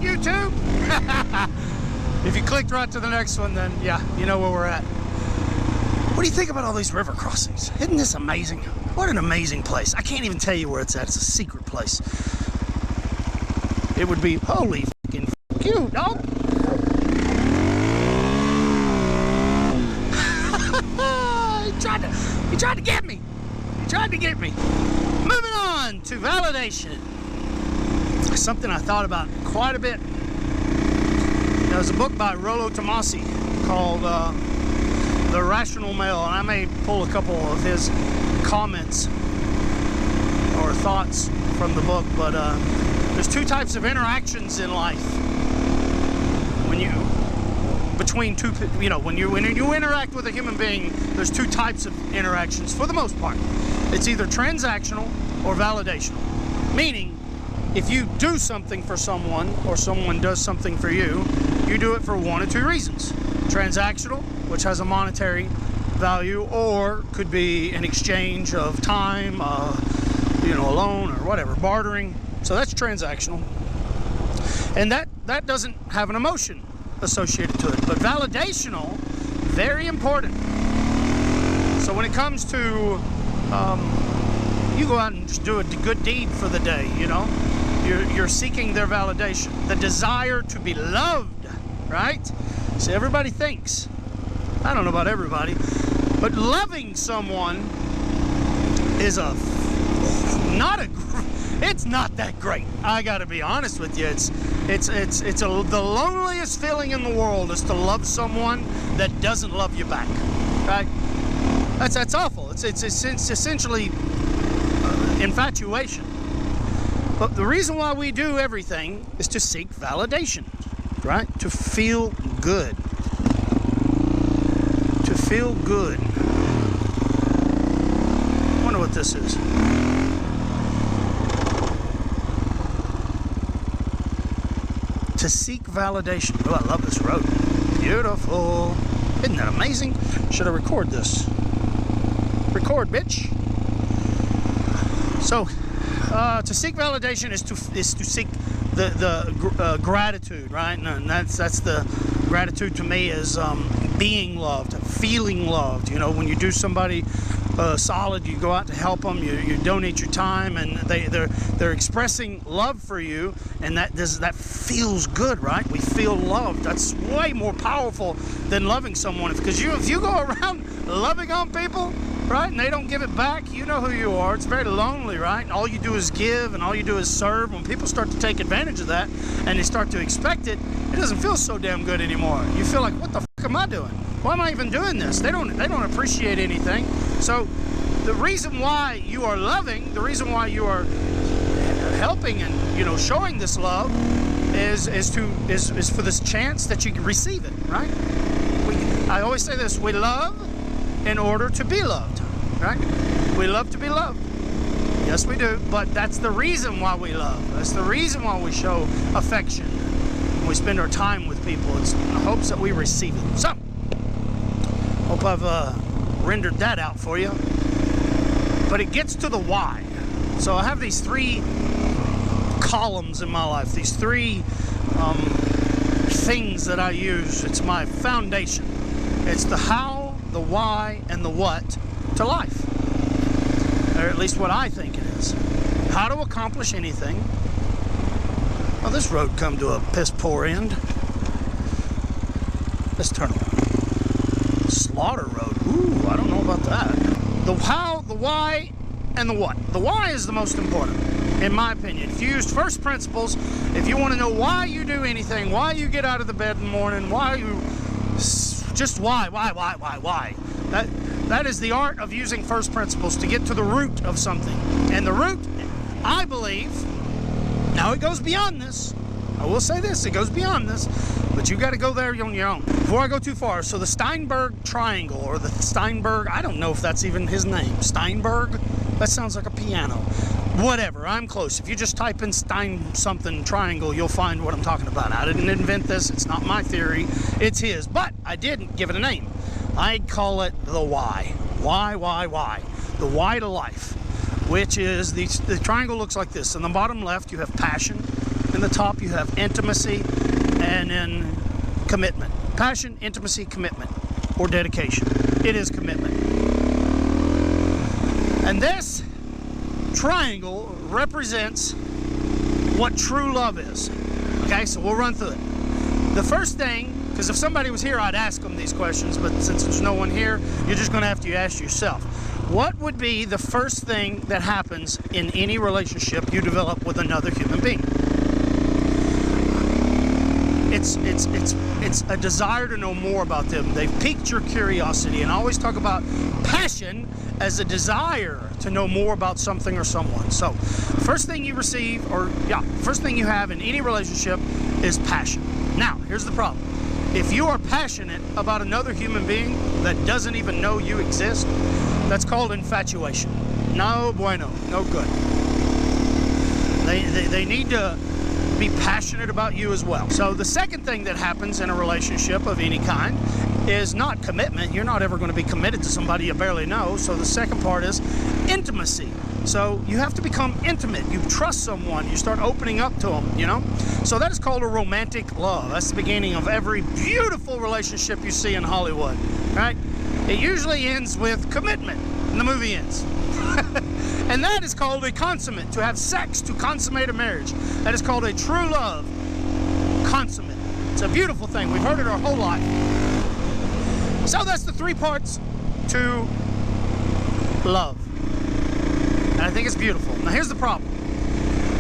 YouTube? If you clicked right to the next one, then yeah, you know where we're at. What do you think about all these river crossings? Isn't this amazing? What an amazing place. I can't even tell you where it's at. It's a secret place. It would be, holy fucking fuck you, dog. He tried to get me. He tried to get me. Moving on to validation. Something I thought about quite a bit. There's a book by Rollo Tomassi called The Rational Male, and I may pull a couple of his comments or thoughts from the book, but there's two types of interactions in life. When you interact with a human being, there's two types of interactions for the most part. It's either transactional or validational. Meaning, if you do something for someone or someone does something for you, you do it for one of two reasons. Transactional, which has a monetary value, or could be an exchange of time, a loan or whatever, bartering. So that's transactional. And that doesn't have an emotion associated to it. But validational, very important. So when it comes to, you go out and just do a good deed for the day, you're seeking their validation, the desire to be loved, right? See, everybody thinks, I don't know about everybody, but loving someone is it's not that great. I gotta be honest with you. It's the loneliest feeling in the world is to love someone that doesn't love you back, right? That's awful. It's essentially infatuation. But the reason why we do everything is to seek validation, right? To feel good. To feel good. I wonder what this is. To seek validation. Oh, I love this road. Beautiful. Isn't that amazing? Should I record this? Record, bitch. So, to seek validation is to seek the gratitude, right? And that's the gratitude to me is being loved, feeling loved. When you do somebody solid, you go out to help them, you donate your time, and they're expressing love for you, and that feels good, right? We feel loved. That's way more powerful than loving someone, because if you go around loving on people, right, and they don't give it back, you know who you are. It's very lonely, right? And all you do is give, and all you do is serve. When people start to take advantage of that, and they start to expect it, it doesn't feel so damn good anymore. You feel like, what the fuck am I doing? Why am I even doing this? They don't appreciate anything. So the reason why you are loving, the reason why you are helping and showing this love is for this chance that you can receive it, right? I always say this: we love in order to be loved, right? We love to be loved. Yes, we do. But that's the reason why we love. That's the reason why we show affection. We spend our time with people. It's in the hopes that we receive it. So, hope I've rendered that out for you. But it gets to the why. So I have these three columns in my life. These three things that I use. It's my foundation. It's the how, the why, and the what to life. Or at least what I think it is. How to accomplish anything. Well, this road come to a piss poor end. Let's turn around. Slaughter Road. Ooh, I don't know about that. The how, the why, and the what. The why is the most important, in my opinion. If you use first principles, if you want to know why you do anything, why you get out of the bed in the morning, why you... Just why? That is the art of using first principles to get to the root of something. And the root, I believe, now it goes beyond this. I will say this, it goes beyond this, but you got to go there on your own. Before I go too far, so the Sternberg triangle, or the Sternberg, I don't know if that's even his name. Sternberg? That sounds like a piano. Whatever, I'm close. If you just type in something triangle, you'll find what I'm talking about. I didn't invent this. It's not my theory. It's his. But I didn't give it a name. I'd call it the why. Why? The why to life, which is the triangle looks like this. In the bottom left, you have passion. In the top you have intimacy, and then commitment. Passion, intimacy, commitment, or dedication. It is commitment. And this triangle represents what true love is. Okay, so we'll run through it. The first thing, because if somebody was here, I'd ask them these questions, but since there's no one here, you're just going to have to ask yourself. What would be the first thing that happens in any relationship you develop with another human being? It's a desire to know more about them. They've piqued your curiosity, and I always talk about passion as a desire to know more about something or someone. So, first thing you receive, first thing you have in any relationship is passion. Now, here's the problem. If you are passionate about another human being that doesn't even know you exist, that's called infatuation. No bueno, no good. They need to be passionate about you as well. So the second thing that happens in a relationship of any kind is not commitment. You're not ever going to be committed to somebody you barely know. So the second part is intimacy. So you have to become intimate. You trust someone. You start opening up to them, you know? So that is called a romantic love. That's the beginning of every beautiful relationship you see in Hollywood, right? It usually ends with commitment, and the movie ends. And that is called a consummate. To have sex, to consummate a marriage. That is called a true love. Consummate. It's a beautiful thing. We've heard it our whole life. So that's the three parts to love. And I think it's beautiful. Now here's the problem.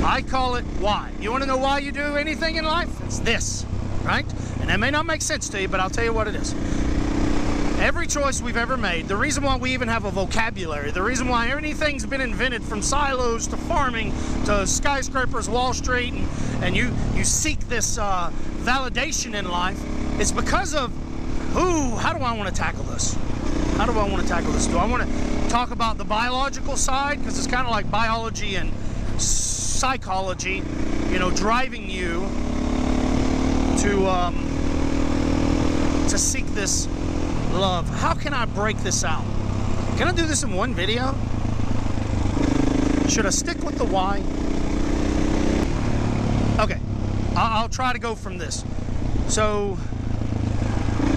I call it why. You want to know why you do anything in life? It's this, right? And that may not make sense to you, but I'll tell you what it is. Every choice we've ever made, the reason why we even have a vocabulary, the reason why anything's been invented, from silos to farming to skyscrapers, Wall Street, and you seek this validation in life, is because of how do I want to tackle this? How do I want to tackle this? Do I want to talk about the biological side? Because it's kind of like biology and psychology, driving you to seek this love. How can I break this out? Can I do this in one video? Should I stick with the why? Okay, I'll try to go from this. So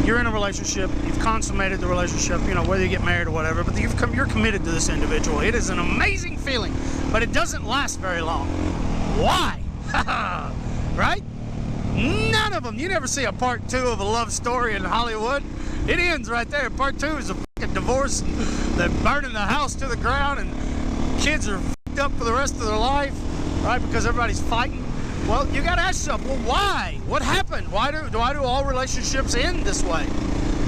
you're in a relationship, you've consummated the relationship, whether you get married or whatever, but you're committed to this individual. It is an amazing feeling, but it doesn't last very long. Why? Right? None of them. You never see a part 2 of a love story in Hollywood. It ends right there. Part 2 is a fucking divorce. They're burning the house to the ground, and kids are fucked up for the rest of their life, right? Because everybody's fighting. Well, you got to ask yourself, well, why? What happened? Why do all relationships end this way?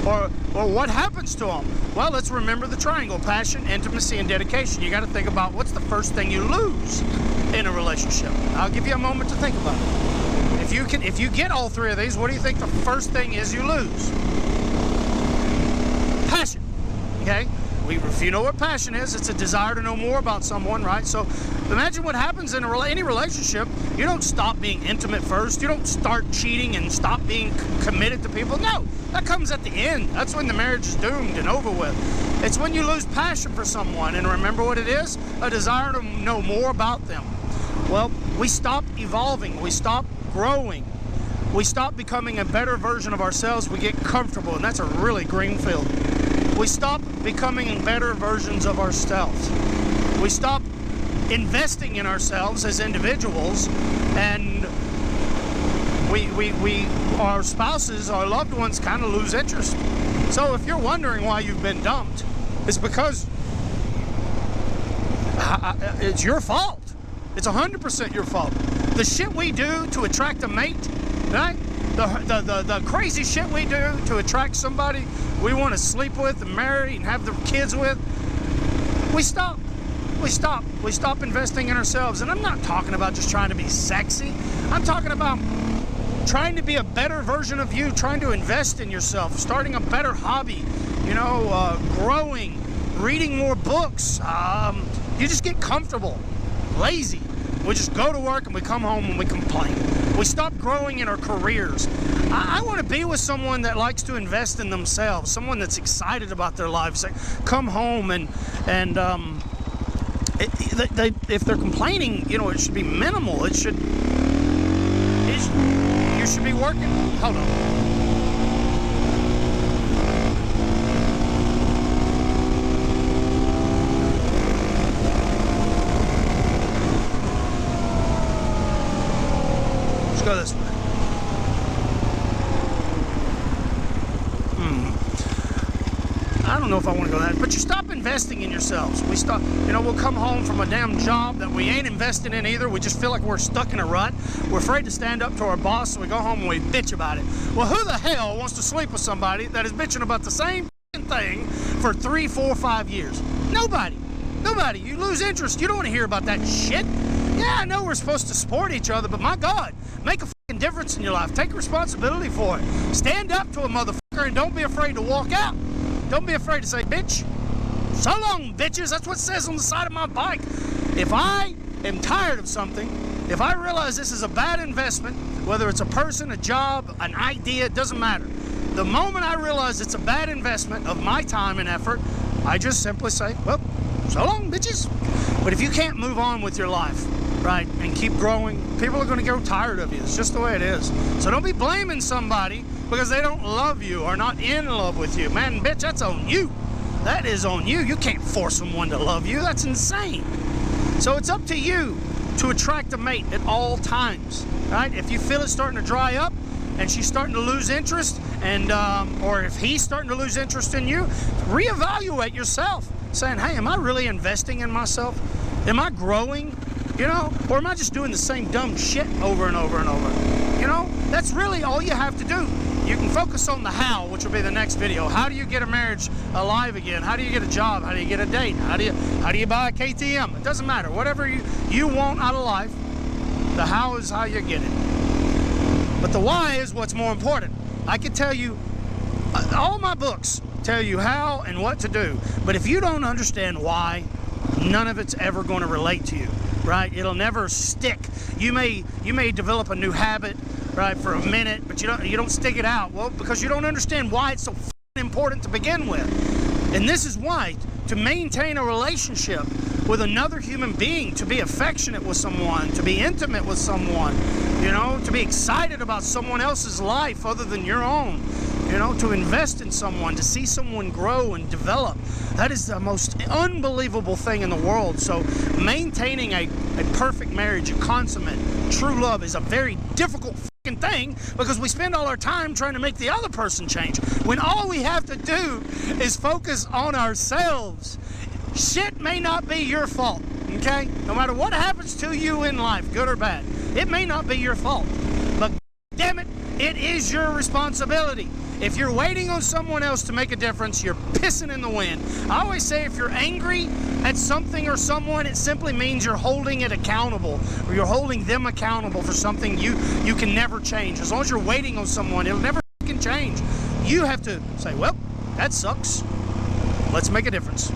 Or what happens to them? Well, let's remember the triangle: passion, intimacy, and dedication. You got to think about what's the first thing you lose in a relationship. I'll give you a moment to think about it. If you get all three of these, what do you think the first thing is you lose? Passion. Okay? If you know what passion is, it's a desire to know more about someone, right? So imagine what happens in any relationship. You don't stop being intimate first. You don't start cheating and stop being committed to people. No, that comes at the end. That's when the marriage is doomed and over with. It's when you lose passion for someone. And remember what it is? A desire to know more about them. Well, we stop evolving. We stop growing. We stop becoming a better version of ourselves. We get comfortable, and that's a really green field. We stop becoming better versions of ourselves. We stop investing in ourselves as individuals, and our spouses, our loved ones, kind of lose interest. So if you're wondering why you've been dumped, it's because it's your fault. It's 100% your fault. The shit we do to attract a mate, right? The crazy shit we do to attract somebody we want to sleep with and marry and have the kids with, we stop. We stop investing in ourselves. And I'm not talking about just trying to be sexy. I'm talking about trying to be a better version of you, trying to invest in yourself, starting a better hobby, growing, reading more books. You just get comfortable, lazy. We just go to work and we come home and we complain. We stop growing in our careers. I want to be with someone that likes to invest in themselves, someone that's excited about their lives. They come home and if they're complaining, it should be minimal. It should You should be working. Hold on. Let's go this way. I don't know if I want to go that, but you stop investing in yourselves. We stop, we'll come home from a damn job that we ain't investing in either. We just feel like we're stuck in a rut. We're afraid to stand up to our boss, so we go home and we bitch about it. Well, who the hell wants to sleep with somebody that is bitching about the same thing for 3, 4, 5 years? Nobody. Nobody. You lose interest. You don't want to hear about that shit. Yeah, I know we're supposed to support each other, but my God, make a fucking difference in your life. Take responsibility for it. Stand up to a motherfucker and don't be afraid to walk out. Don't be afraid to say, bitch. So long, bitches. That's what it says on the side of my bike. If I am tired of something, if I realize this is a bad investment, whether it's a person, a job, an idea, it doesn't matter. The moment I realize it's a bad investment of my time and effort, I just simply say, well, so long, bitches. But if you can't move on with your life, right, and keep growing, people are going to grow tired of you. It's just the way it is. So don't be blaming somebody because they don't love you or not in love with you. Man, bitch, that's on you. That is on you. You can't force someone to love you. That's insane. So it's up to you to attract a mate at all times, right? If you feel it starting to dry up and she's starting to lose interest, and or if he's starting to lose interest in you, reevaluate yourself, saying, hey, am I really investing in myself? Am I growing? Or am I just doing the same dumb shit over and over and over? That's really all you have to do. You can focus on the how, which will be the next video. How do you get a marriage alive again? How do you get a job? How do you get a date? How do you buy a KTM? It doesn't matter. Whatever you want out of life, the how is how you get it. But the why is what's more important. I could tell you, all my books tell you how and what to do. But if you don't understand why, none of it's ever going to relate to you. Right? It'll never stick. You may develop a new habit, right, for a minute, but you don't stick it out. Well, because you don't understand why it's so important to begin with. And this is why, to maintain a relationship with another human being, to be affectionate with someone, to be intimate with someone, to be excited about someone else's life other than your own, to invest in someone, to see someone grow and develop. That is the most unbelievable thing in the world. So maintaining a perfect marriage, a consummate, true love is a very difficult fucking thing because we spend all our time trying to make the other person change when all we have to do is focus on ourselves. Shit may not be your fault, okay? No matter what happens to you in life, good or bad, it may not be your fault. But damn it, it is your responsibility. If you're waiting on someone else to make a difference, you're pissing in the wind. I always say if you're angry at something or someone, it simply means you're holding it accountable, or you're holding them accountable for something you can never change. As long as you're waiting on someone, it'll never fucking change. You have to say, well, that sucks. Let's make a difference.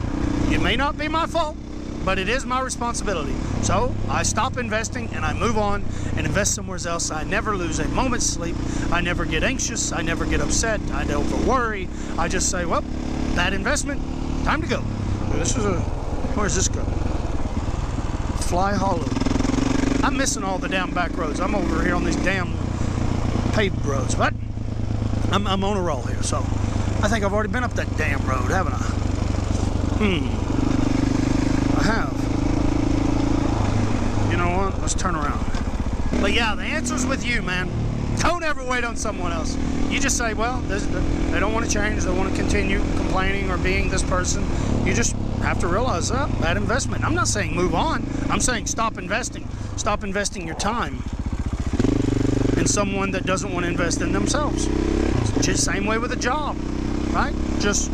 It may not be my fault, but it is my responsibility. So I stop investing and I move on and invest somewhere else. I never lose a moment's sleep. I never get anxious. I never get upset. I don't worry. I just say, well, that investment, time to go. Where's this go? Fly Hollow. I'm missing all the damn back roads. I'm over here on these damn paved roads, but I'm on a roll here. So I think I've already been up that damn road, haven't I? I have. You know what? Let's turn around. But yeah, the answer's with you, man. Don't ever wait on someone else. You just say, well, they don't want to change. They want to continue complaining or being this person. You just have to realize that bad investment. I'm not saying move on. I'm saying stop investing. Stop investing your time in someone that doesn't want to invest in themselves. It's just same way with a job, right? Just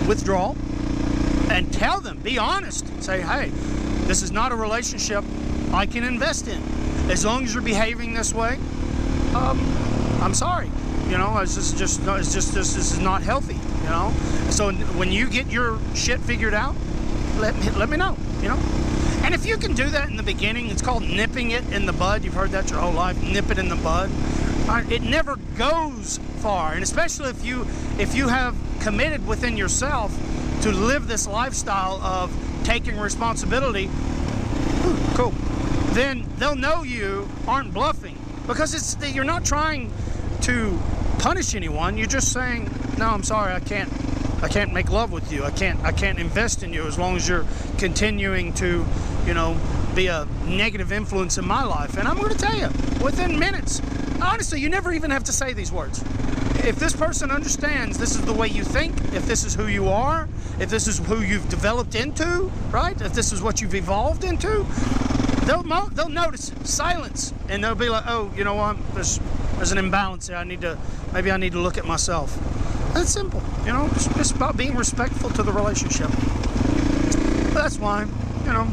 withdraw and tell them, be honest. Say, hey, this is not a relationship I can invest in. As long as you're behaving this way, I'm sorry. This is not healthy, So when you get your shit figured out, let me know, And if you can do that in the beginning, it's called nipping it in the bud. You've heard that your whole life, nip it in the bud. It never goes far, and especially if you have committed within yourself to live this lifestyle of taking responsibility, cool. then they'll know you aren't bluffing, because you're not trying to punish anyone. You're just saying, no, I'm sorry, I can't make love with you. I can't invest in you as long as you're continuing to, you know, be a negative influence in my life. And I'm going to tell you, within minutes, honestly, you never even have to say these words. If this person understands this is the way you think, if this is who you are, if this is who you've developed into, right? If this is what you've evolved into, they'll notice it, silence, and they'll be like, oh, you know what? There's an imbalance there. Maybe I need to look at myself. That's simple, you know. It's about being respectful to the relationship. But that's why, you know.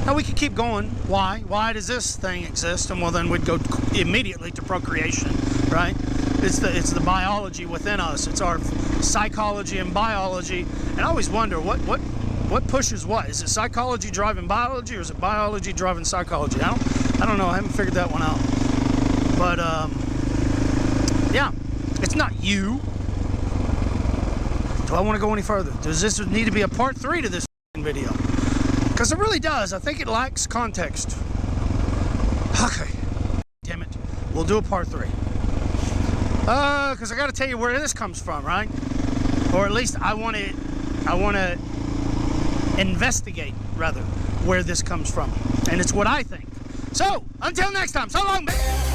Now we could keep going. Why? Why does this thing exist? And well, then we'd go immediately to procreation, right? It's the biology within us. It's our psychology and biology. And I always wonder what pushes what? Is it psychology driving biology, or is it biology driving psychology? I don't know. I haven't figured that one out. But yeah, it's not you. Do I want to go any further? Does this need to be a part 3 to this video? Because it really does. I think it lacks context. Okay. Damn it. We'll do a part 3. Because I got to tell you where this comes from, right? Or at least I want to investigate, rather, where this comes from. And it's what I think. So, until next time, so long, man.